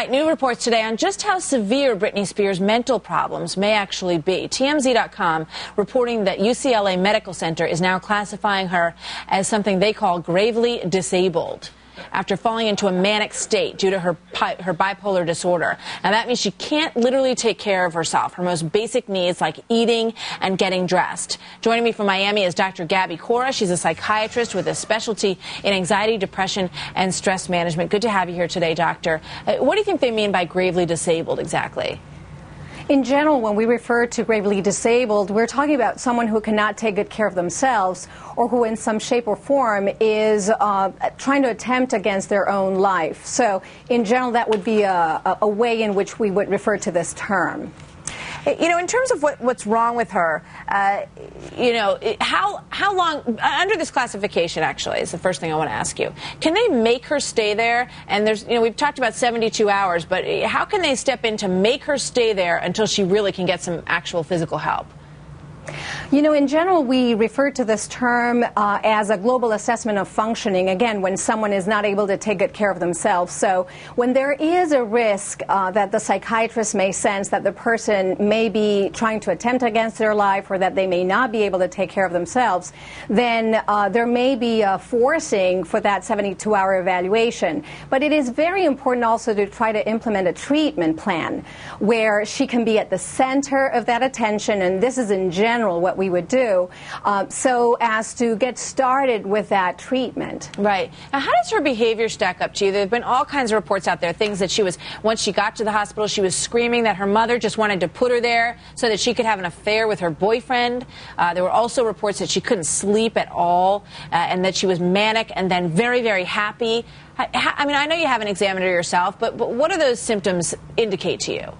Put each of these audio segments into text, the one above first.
right, new reports today on just how severe Britney Spears' mental problems may actually be. TMZ.com reporting that UCLA Medical Center is now classifying her as something they call gravely disabled after falling into a manic state due to her bipolar disorder. Now, that means she can't literally take care of herself, her most basic needs like eating and getting dressed. Joining me from Miami is Dr. Gaby. She's a psychiatrist with a specialty in anxiety, depression, and stress management. Good to have you here today, doctor. What do you think they mean by gravely disabled exactly? In general, when we refer to gravely disabled, we're talking about someone who cannot take good care of themselves or who in some shape or form is trying to attempt against their own life. So in general, that would be a way in which we would refer to this term. You know, in terms of what's wrong with her, you know, how long, under this classification, actually, is the first thing I want to ask you. Can they make her stay there? And there's, you know, we've talked about 72 hours, but how can they step in to make her stay there until she really can get some actual physical help? You know, in general, we refer to this term as a global assessment of functioning, again, when someone is not able to take good care of themselves. So when there is a risk that the psychiatrist may sense that the person may be trying to attempt against their life or that they may not be able to take care of themselves, then there may be a forcing for that 72-hour evaluation. But it is very important also to try to implement a treatment plan where she can be at the center of that attention, and this is in general what we would do, so as to get started with that treatment. Right. Now, how does her behavior stack up to you? There have been all kinds of reports out there, things that she was, once she got to the hospital, she was screaming that her mother just wanted to put her there so that she could have an affair with her boyfriend. There were also reports that she couldn't sleep at all, and that she was manic and then very, very happy. I mean, I know you haven't examined her yourself, but what do those symptoms indicate to you?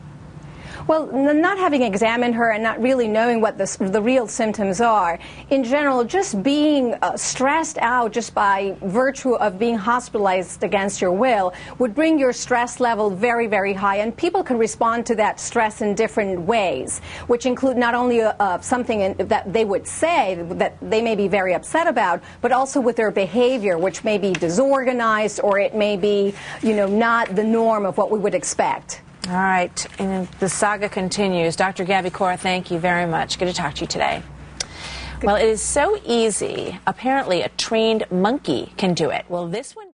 Well, not having examined her and not really knowing what the real symptoms are, in general, just being stressed out just by virtue of being hospitalized against your will would bring your stress level very, very high. And people can respond to that stress in different ways, which include not only something that they would say that they may be very upset about, but also with their behavior, which may be disorganized or it may be, you know, not the norm of what we would expect. All right, and the saga continues. Dr. Gaby, thank you very much. Good to talk to you today. Well, it is so easy. Apparently, a trained monkey can do it. Well, this one...